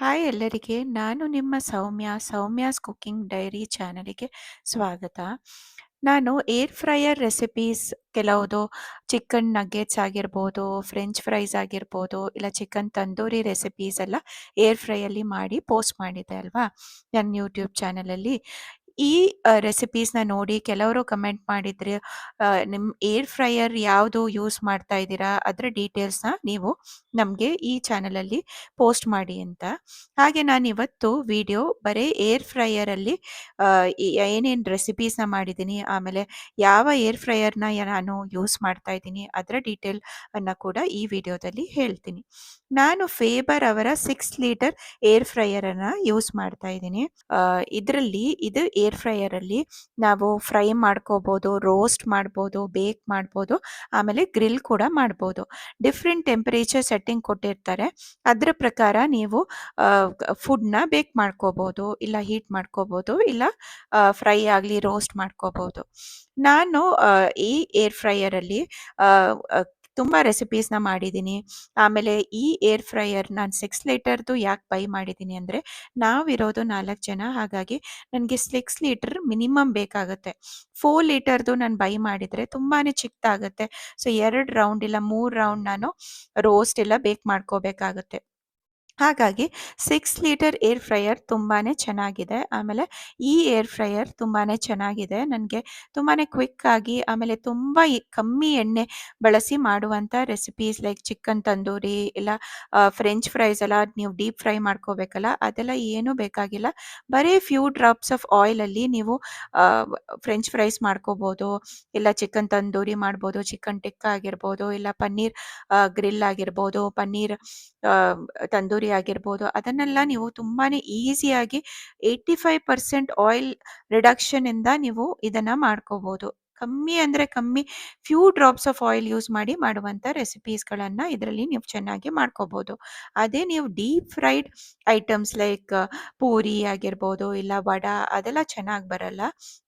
Hi ಎಲ್ಲರಿಗೆ. ನಾನು ನಿಮ್ಮ ಸೌಮ್ಯಾಸ್ ಕುಕಿಂಗ್ ಡೈರಿ ಚಾನಲಿಗೆ ಸ್ವಾಗತ. ನಾನು air fryer recipes ಕೆಲವುದು chicken nuggets ಆಗಿರ್ಬೋದು, ಫ್ರೆಂಚ್ ಫ್ರೈಸ್ ಆಗಿರ್ಬೋದು, ಇಲ್ಲ ಚಿಕನ್ ತಂದೂರಿ ರೆಸಿಪೀಸ್ ಎಲ್ಲ ಏರ್ ಫ್ರೈಯಲ್ಲಿ ಮಾಡಿ ಪೋಸ್ಟ್ ಮಾಡಿದ್ದೆ ಅಲ್ವಾ ನನ್ನ ಯೂಟ್ಯೂಬ್ ಚಾನಲಲ್ಲಿ. ಈ ರೆಸಿಪೀಸ್‌ನ ನೋಡಿ ಕೆಲವರು ಕಮೆಂಟ್ ಮಾಡಿದ್ರು, ನಿಮ್ಮ ಏರ್ ಫ್ರೈಯರ್ ಯಾವುದು ಯೂಸ್ ಮಾಡ್ತಾ ಇದ್ದೀರಾ? ಅದರ ಡೀಟೇಲ್ಸ್‌ನ ನೀವು ನಮಗೆ ಈ ಚಾನಲಲ್ಲಿ ಪೋಸ್ಟ್ ಮಾಡಿ ಅಂತ. ಹಾಗೆ ನಾನಿವತ್ತು ವಿಡಿಯೋ ಬರೀ ಏರ್ ಫ್ರೈಯರಲ್ಲಿ ಏನೇನು ರೆಸಿಪೀಸ್‌ನ ಮಾಡಿದ್ದೀನಿ, ಆಮೇಲೆ ಯಾವ ಏರ್ ಫ್ರೈಯರ್‌ನ ನಾನು ಯೂಸ್ ಮಾಡ್ತಾ ಇದ್ದೀನಿ, ಅದರ ಡೀಟೇಲ್ ಅನ್ನ ಕೂಡ ಈ ವಿಡಿಯೋದಲ್ಲಿ ಹೇಳ್ತೀನಿ. ನಾನು ಫೇಬರ್ ಅವರ 6 ಲೀಟರ್ ಏರ್ ಫ್ರೈಯರ್ ಅನ್ನ ಯೂಸ್ ಮಾಡ್ತಾ ಇದ್ದೀನಿ. ಇದು ಏರ್ ಫ್ರೈಯರಲ್ಲಿ ನಾವು ಫ್ರೈ ಮಾಡ್ಕೋಬಹುದು, ರೋಸ್ಟ್ ಮಾಡ್ಬೋದು, ಬೇಕ್ ಮಾಡ್ಬೋದು, ಆಮೇಲೆ ಗ್ರಿಲ್ ಕೂಡ ಮಾಡ್ಬೋದು. ಡಿಫ್ರೆಂಟ್ ಟೆಂಪರೇಚರ್ ಸೆಟ್ಟಿಂಗ್ ಕೊಟ್ಟಿರ್ತಾರೆ. ಅದ್ರ ಪ್ರಕಾರ ನೀವು ಫುಡ್ನ ಬೇಕ್ ಮಾಡ್ಕೋಬಹುದು, ಇಲ್ಲ ಹೀಟ್ ಮಾಡ್ಕೋಬಹುದು, ಇಲ್ಲ ಫ್ರೈ ಆಗಲಿ ರೋಸ್ಟ್ ಮಾಡ್ಕೋಬಹುದು. ನಾನು ಈ ಏರ್ ಫ್ರೈಯರಲ್ಲಿ ತುಂಬ ರೆಸಿಪೀಸ್ನ ಮಾಡಿದ್ದೀನಿ. ಆಮೇಲೆ ಈ ಏರ್ ಫ್ರೈಯರ್ ನಾನು 6 ಲೀಟರ್ದು ಯಾಕೆ ಬೈ ಮಾಡಿದ್ದೀನಿ ಅಂದರೆ, ನಾವಿರೋದು 4 ಜನ. ಹಾಗಾಗಿ ನನಗೆ 6 ಲೀಟರ್ ಮಿನಿಮಮ್ ಬೇಕಾಗುತ್ತೆ. 4 ಲೀಟರ್ದು ನಾನು ಬೈ ಮಾಡಿದರೆ ತುಂಬಾ ಚಿಕ್ಕದಾಗುತ್ತೆ. ಸೊ 2 ರೌಂಡ್ ಇಲ್ಲ 3 ರೌಂಡ್ ನಾನು ರೋಸ್ಟ್ ಇಲ್ಲ ಬೇಕ್ ಮಾಡ್ಕೋಬೇಕಾಗುತ್ತೆ. ಹಾಗಾಗಿ 6 ಲೀಟರ್ ಏರ್ ಫ್ರೈಯರ್ ತುಂಬಾನೇ ಚೆನ್ನಾಗಿದೆ. ಆಮೇಲೆ ಈ ಏರ್ ಫ್ರೈಯರ್ ತುಂಬಾನೇ ಚೆನ್ನಾಗಿದೆ. ನನಗೆ ತುಂಬಾನೇ ಕ್ವಿಕ್ ಆಗಿ, ಆಮೇಲೆ ತುಂಬ ಕಮ್ಮಿ ಎಣ್ಣೆ ಬಳಸಿ ಮಾಡುವಂಥ ರೆಸಿಪೀಸ್ ಲೈಕ್ ಚಿಕನ್ ತಂದೂರಿ ಇಲ್ಲ ಫ್ರೆಂಚ್ ಫ್ರೈಸ್ ಎಲ್ಲ ನೀವು ಡೀಪ್ ಫ್ರೈ ಮಾಡ್ಕೋಬೇಕಲ್ಲ, ಅದೆಲ್ಲ ಏನೂ ಬೇಕಾಗಿಲ್ಲ. ಬರೀ ಫ್ಯೂ ಡ್ರಾಪ್ಸ್ ಆಫ್ ಆಯಿಲಲ್ಲಿ ನೀವು ಫ್ರೆಂಚ್ ಫ್ರೈಸ್ ಮಾಡ್ಕೋಬೋದು, ಇಲ್ಲ ಚಿಕನ್ ತಂದೂರಿ ಮಾಡ್ಬೋದು, ಚಿಕನ್ ಟಿಕ್ಕಾ ಆಗಿರ್ಬೋದು, ಇಲ್ಲ ಪನ್ನೀರ್ ಗ್ರಿಲ್ ಆಗಿರ್ಬೋದು, ಪನ್ನೀರ್ ತಂದೂರಿ ಆಗಿರ್ಬೋದು. ಅದನ್ನೆಲ್ಲ ನೀವು ತುಂಬಾನೇ ಈಸಿಯಾಗಿ 85% ಆಯಿಲ್ ರಿಡಕ್ಷನ್ ಇಂದ ನೀವು ಇದನ್ನ ಮಾಡ್ಕೋಬಹುದು. ಕಮ್ಮಿ ಅಂದ್ರೆ ಕಮ್ಮಿ, few drops of oil use ಮಾಡಿ ಮಾಡುವಂಥ ರೆಸಿಪೀಸ್ಗಳನ್ನು ಇದರಲ್ಲಿ ನೀವು ಚೆನ್ನಾಗಿ ಮಾಡ್ಕೋಬಹುದು. ಅದೇ ನೀವು deep fried items like puri ಆಗಿರ್ಬೋದು, ಇಲ್ಲ ವಡ, ಅದೆಲ್ಲ ಚೆನ್ನಾಗಿ ಬರಲ್ಲ.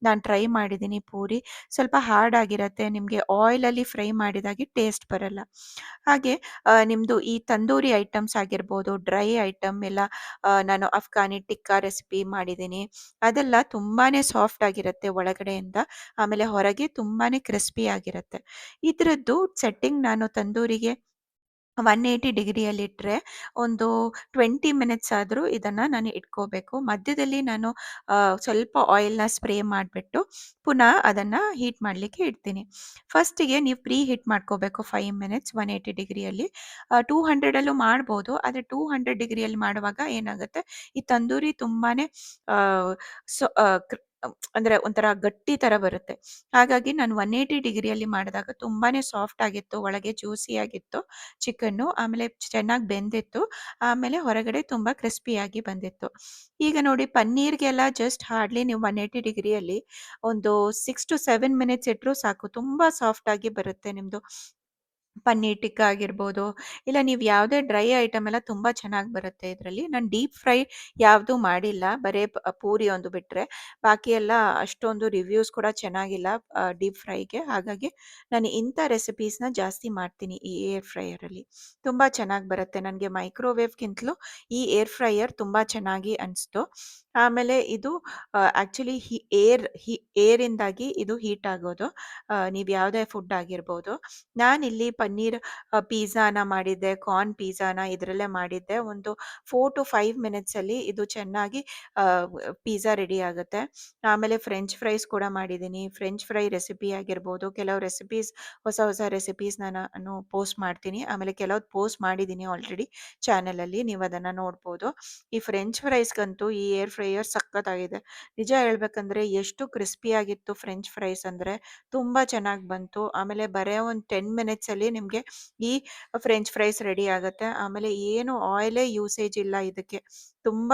ನಾನು ಟ್ರೈ ಮಾಡಿದ್ದೀನಿ. ಪೂರಿ ಸ್ವಲ್ಪ ಹಾರ್ಡ್ ಆಗಿರುತ್ತೆ, ನಿಮಗೆ ಆಯಿಲಲ್ಲಿ ಫ್ರೈ ಮಾಡಿದಾಗೆ ಟೇಸ್ಟ್ ಬರಲ್ಲ. ಹಾಗೆ ನಿಮ್ಮದು ಈ ತಂದೂರಿ ಐಟಮ್ಸ್ ಆಗಿರ್ಬೋದು, ಡ್ರೈ ಐಟಮ್ ಎಲ್ಲ ನಾನು ಅಫ್ಘಾನಿ ಟಿಕ್ಕಾ ರೆಸಿಪಿ ಮಾಡಿದ್ದೀನಿ. ಅದೆಲ್ಲ ತುಂಬಾನೇ ಸಾಫ್ಟ್ ಆಗಿರುತ್ತೆ ಒಳಗಡೆಯಿಂದ, ಆಮೇಲೆ ಹೊರಗೆ ತುಂಬಾನೇ ಕ್ರಿಸ್ಪಿ ಆಗಿರುತ್ತೆ. ಇದರದ್ದು ಸೆಟ್ಟಿಂಗ್ ನಾನು ತಂದೂರಿಗೆ 180 ಡಿಗ್ರಿಯಲ್ಲಿಟ್ಟರೆ ಒಂದು 20 ಮಿನಿಟ್ಸ್ ಆದರೂ ಇದನ್ನು ನಾನು ಇಟ್ಕೋಬೇಕು. ಮಧ್ಯದಲ್ಲಿ ನಾನು ಸ್ವಲ್ಪ ಆಯಿಲ್ನ ಸ್ಪ್ರೇ ಮಾಡಿಬಿಟ್ಟು ಪುನಃ ಅದನ್ನು ಹೀಟ್ ಮಾಡಲಿಕ್ಕೆ ಇಡ್ತೀನಿ. ಫಸ್ಟಿಗೆ ನೀವು ಪ್ರೀ ಹೀಟ್ ಮಾಡ್ಕೋಬೇಕು 5 ಮಿನಿಟ್ಸ್ 180 ಡಿಗ್ರಿಯಲ್ಲಿ. 200ಅಲ್ಲೂ ಮಾಡ್ಬೋದು, ಆದರೆ 200 ಡಿಗ್ರಿಯಲ್ಲಿ ಮಾಡುವಾಗ ಏನಾಗುತ್ತೆ, ಈ ತಂದೂರಿ ತುಂಬಾ ಸೊ ಅಂದರೆ ಒಂಥರ ಗಟ್ಟಿ ಥರ ಬರುತ್ತೆ. ಹಾಗಾಗಿ ನಾನು 180 ಡಿಗ್ರಿಯಲ್ಲಿ ಮಾಡಿದಾಗ ತುಂಬಾ ಸಾಫ್ಟ್ ಆಗಿತ್ತು, ಒಳಗೆ ಜ್ಯೂಸಿ ಆಗಿತ್ತು ಚಿಕನ್ನು, ಆಮೇಲೆ ಚೆನ್ನಾಗಿ ಬೆಂದಿತ್ತು, ಆಮೇಲೆ ಹೊರಗಡೆ ತುಂಬ ಕ್ರಿಸ್ಪಿಯಾಗಿ ಬಂದಿತ್ತು. ಈಗ ನೋಡಿ, ಪನ್ನೀರ್ಗೆಲ್ಲ ಜಸ್ಟ್ ಹಾರ್ಡ್ಲಿ ನೀವು 180 ಡಿಗ್ರಿಯಲ್ಲಿ ಒಂದು 6 ಟು 7 ಮಿನಿಟ್ಸ್ ಇಟ್ಟರೂ ಸಾಕು, ತುಂಬ ಸಾಫ್ಟಾಗಿ ಬರುತ್ತೆ ನಿಮ್ಮದು ಪನ್ನೀರ್ ಟಿಕ್ಕಾ ಆಗಿರ್ಬೋದು, ಇಲ್ಲ ನೀವು ಯಾವುದೇ ಡ್ರೈ ಐಟಮ್ ಎಲ್ಲ ತುಂಬ ಚೆನ್ನಾಗಿ ಬರುತ್ತೆ ಇದರಲ್ಲಿ. ನಾನು ಡೀಪ್ ಫ್ರೈ ಯಾವುದೂ ಮಾಡಿಲ್ಲ, ಬರೇ ಪೂರಿ ಒಂದು ಬಿಟ್ಟರೆ. ಬಾಕಿ ಎಲ್ಲ ಅಷ್ಟೊಂದು ರಿವ್ಯೂಸ್ ಕೂಡ ಚೆನ್ನಾಗಿಲ್ಲ ಡೀಪ್ ಫ್ರೈಗೆ. ಹಾಗಾಗಿ ನಾನು ಇಂಥ ರೆಸಿಪೀಸ್ನ ಜಾಸ್ತಿ ಮಾಡ್ತೀನಿ ಈ ಏರ್ ಫ್ರೈಯರಲ್ಲಿ. ತುಂಬ ಚೆನ್ನಾಗಿ ಬರುತ್ತೆ. ನನಗೆ ಮೈಕ್ರೋವೇವ್ಗಿಂತಲೂ ಈ ಏರ್ ಫ್ರೈಯರ್ ತುಂಬ ಚೆನ್ನಾಗಿ ಅನಿಸ್ತು. ಆಮೇಲೆ ಇದು ಆ್ಯಕ್ಚುಲಿ ಏರಿಂದಾಗಿ ಇದು ಹೀಟ್ ಆಗೋದು. ನೀವು ಯಾವುದೇ ಫುಡ್ ಆಗಿರ್ಬೋದು. ನಾನಿಲ್ಲಿ ಪನ್ನೀರ್ ಪಿಜ್ಜಾನ ಮಾಡಿದ್ದೆ, ಕಾರ್ನ್ ಪಿಜ್ಜಾನ ಇದರಲ್ಲೇ ಮಾಡಿದ್ದೆ. ಒಂದು 4 ಟು 5 ಮಿನಿಟ್ಸಲ್ಲಿ ಇದು ಚೆನ್ನಾಗಿ ಪಿಜ್ಜಾ ರೆಡಿ ಆಗುತ್ತೆ. ಆಮೇಲೆ ಫ್ರೆಂಚ್ ಫ್ರೈಸ್ ಕೂಡ ಮಾಡಿದ್ದೀನಿ. ಫ್ರೆಂಚ್ ಫ್ರೈ ರೆಸಿಪಿ ಆಗಿರ್ಬೋದು, ಕೆಲವು ರೆಸಿಪೀಸ್, ಹೊಸ ಹೊಸ ರೆಸಿಪೀಸ್ನ ನಾನು ಪೋಸ್ಟ್ ಮಾಡ್ತೀನಿ. ಆಮೇಲೆ ಕೆಲವ್ದು ಪೋಸ್ಟ್ ಮಾಡಿದ್ದೀನಿ ಆಲ್ರೆಡಿ ಚಾನಲಲ್ಲಿ, ನೀವು ಅದನ್ನು ನೋಡ್ಬೋದು. ಈ ಫ್ರೆಂಚ್ ಫ್ರೈಸ್ಗಂತೂ ಈ ಏರ್ ಫ್ರೈಯರ್ ಸಖತ್ತಾಗಿದೆ. ನಿಜ ಹೇಳ್ಬೇಕಂದ್ರೆ ಎಷ್ಟು ಕ್ರಿಸ್ಪಿಯಾಗಿತ್ತು ಫ್ರೆಂಚ್ ಫ್ರೈಸ್ ಅಂದರೆ, ತುಂಬ ಚೆನ್ನಾಗಿ ಬಂತು. ಆಮೇಲೆ ಬರೀ ಒಂದು 10 ಮಿನಿಟ್ಸಲ್ಲಿ ನಿಮಗೆ ಈ ಫ್ರೆಂಚ್ ಫ್ರೈಸ್ ರೆಡಿ ಆಗುತ್ತೆ. ಆಮೇಲೆ ಏನು ಆಯಿಲೇ ಯೂಸೇಜ್ ಇಲ್ಲ ಇದಕ್ಕೆ. ತುಂಬ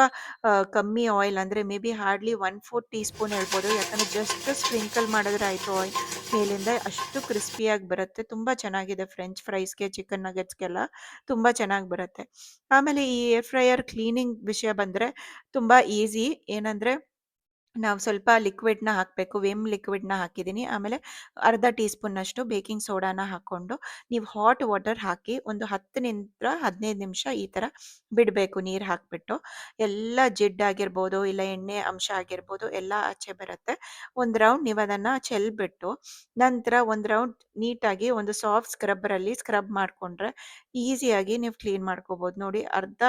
ಕಮ್ಮಿ ಆಯಿಲ್, ಅಂದರೆ may be hardly 1/4 tea spoon ಹೇಳ್ಬೋದು. ಯಾಕಂದರೆ ಜಸ್ಟ್ ಸ್ಪ್ರಿಂಕಲ್ ಮಾಡಿದ್ರೆ ಆಯಿತು ಆಯಿಲ್ ಮೇಲಿಂದ. ಅಷ್ಟು ಕ್ರಿಸ್ಪಿಯಾಗಿ ಬರುತ್ತೆ. ತುಂಬ ಚೆನ್ನಾಗಿದೆ ಫ್ರೆಂಚ್ ಫ್ರೈಸ್ಗೆ, ಚಿಕನ್ ನಗೆಟ್ಸ್ಗೆಲ್ಲ ತುಂಬ ಚೆನ್ನಾಗಿ ಬರುತ್ತೆ. ಆಮೇಲೆ ಈ ಏರ್ ಫ್ರೈಯರ್ ಕ್ಲೀನಿಂಗ್ ವಿಷಯ ಬಂದರೆ ತುಂಬ ಈಸಿ. ಏನಂದರೆ ನಾವು ಸ್ವಲ್ಪ ಲಿಕ್ವಿಡ್‌ನ ಹಾಕಬೇಕು. ವಿಮ್ ಲಿಕ್ವಿಡ್‌ನ ಹಾಕಿದ್ದೀನಿ. ಆಮೇಲೆ ಅರ್ಧ ಟೀ ಸ್ಪೂನಷ್ಟು ಬೇಕಿಂಗ್ ಸೋಡಾನ ಹಾಕ್ಕೊಂಡು, ನೀವು ಹಾಟ್ ವಾಟರ್ ಹಾಕಿ ಒಂದು 10 ನಿಂದ 15 ನಿಮಿಷ ಈ ಥರ ಬಿಡಬೇಕು ನೀರು ಹಾಕ್ಬಿಟ್ಟು. ಎಲ್ಲ ಜಿಡ್ಡಾಗಿರ್ಬೋದು, ಇಲ್ಲ ಎಣ್ಣೆ ಅಂಶ ಆಗಿರ್ಬೋದು ಎಲ್ಲ ಆಚೆ ಬರುತ್ತೆ. ಒಂದು ರೌಂಡ್ ನೀವು ಅದನ್ನು ಚೆಲ್ಬಿಟ್ಟು, ನಂತರ ಒಂದು ರೌಂಡ್ ನೀಟಾಗಿ ಒಂದು ಸಾಫ್ಟ್ ಸ್ಕ್ರಬ್ಬರಲ್ಲಿ ಸ್ಕ್ರಬ್ ಮಾಡಿಕೊಂಡ್ರೆ ಈಸಿಯಾಗಿ ನೀವು ಕ್ಲೀನ್ ಮಾಡ್ಕೋಬೋದು. ನೋಡಿ ಅರ್ಧ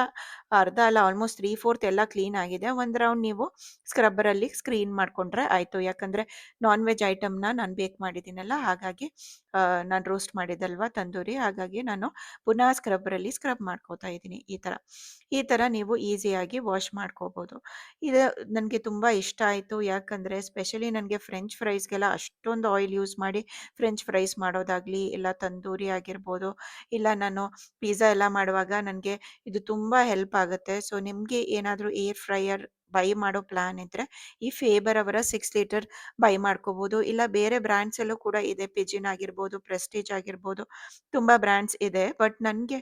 ಅಲ್ಲ ಆಲ್ಮೋಸ್ಟ್ 3/4 ಎಲ್ಲ ಕ್ಲೀನ್ ಆಗಿದೆ. ಒಂದು ರೌಂಡ್ ನೀವು ಸ್ಕ್ರಬ್ಬರಲ್ಲಿ ಸ್ಕ್ರೀನ್ ಮಾಡ್ಕೊಂಡ್ರೆ ಆಯಿತು. ಯಾಕಂದರೆ ನಾನ್ ವೆಜ್ ಐಟಮ್‌ನ ನಾನು ಬೇಕ್ ಮಾಡಿದ್ದೀನಲ್ಲ, ಹಾಗಾಗಿ ನಾನು ರೋಸ್ಟ್ ಮಾಡಿದ್ದಲ್ವಾ ತಂದೂರಿ, ಹಾಗಾಗಿ ನಾನು ಪುನಃ ಸ್ಕ್ರಬ್ಬರಲ್ಲಿ ಸ್ಕ್ರಬ್ ಮಾಡ್ಕೋತಾ ಇದ್ದೀನಿ ಈ ಥರ. ಈ ಥರ ನೀವು ಈಸಿಯಾಗಿ ವಾಶ್ ಮಾಡ್ಕೋಬೋದು. ಇದು ನನಗೆ ತುಂಬ ಇಷ್ಟ ಆಯಿತು. ಯಾಕಂದರೆ ಸ್ಪೆಷಲಿ ನನಗೆ ಫ್ರೆಂಚ್ ಫ್ರೈಸ್‌ಗೆಲ್ಲ ಅಷ್ಟೊಂದು ಆಯಿಲ್ ಯೂಸ್ ಮಾಡಿ ಫ್ರೆಂಚ್ ಫ್ರೈಸ್ ಮಾಡೋದಾಗಲಿ, ಇಲ್ಲ ತಂದೂರಿ ಆಗಿರ್ಬೋದು, ಇಲ್ಲ ನಾನು ಪಿಜ್ಜಾ ಎಲ್ಲ ಮಾಡುವಾಗ ನನಗೆ ಇದು ತುಂಬ ಹೆಲ್ಪ್ ಆಗುತ್ತೆ. ಸೊ ನಿಮಗೆ ಏನಾದರೂ ಏರ್ ಫ್ರೈಯರ್ ಬೈ ಮಾಡೋ ಪ್ಲಾನ್ ಇದ್ದರೆ ಈ ಫೇಬರ್ ಅವರ 6 ಲೀಟರ್ ಬೈ ಮಾಡ್ಕೋಬೋದು. ಇಲ್ಲ ಬೇರೆ ಬ್ರ್ಯಾಂಡ್ಸಲ್ಲೂ ಕೂಡ ಇದೆ. ಪಿಜಿನ್ ಆಗಿರ್ಬೋದು, ಪ್ರೆಸ್ಟೀಜ್ ಆಗಿರ್ಬೋದು, ತುಂಬ ಬ್ರ್ಯಾಂಡ್ಸ್ ಇದೆ. ಬಟ್ ನನಗೆ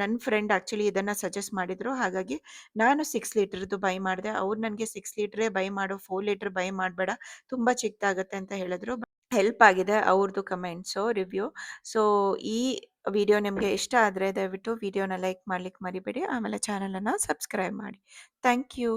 ನನ್ನ ಫ್ರೆಂಡ್ ಆ್ಯಕ್ಚುಲಿ ಇದನ್ನು ಸಜೆಸ್ಟ್ ಮಾಡಿದರು. ಹಾಗಾಗಿ ನಾನು 6 ಲೀಟರ್ದು ಬೈ ಮಾಡಿದೆ. ಅವ್ರು ನನಗೆ 6 ಲೀಟ್ರೇ ಬೈ ಮಾಡು, 4 ಲೀಟರ್ ಬೈ ಮಾಡಬೇಡ, ತುಂಬ ಚಿಕ್ಕದಾಗುತ್ತೆ ಅಂತ ಹೇಳಿದ್ರು. ಹೆಲ್ಪ್ ಆಗಿದೆ ಅವ್ರದ್ದು ಕಮೆಂಟ್ಸು, ರಿವ್ಯೂ. ಸೊ ಈ ವಿಡಿಯೋ ನಿಮಗೆ ಇಷ್ಟ ಆದರೆ ದಯವಿಟ್ಟು ವಿಡಿಯೋನ ಲೈಕ್ ಮಾಡ್ಲಿಕ್ಕೆ ಮರಿಬೇಡಿ. ಆಮೇಲೆ ಚಾನಲನ್ನು ಸಬ್ಸ್ಕ್ರೈಬ್ ಮಾಡಿ. Thank you.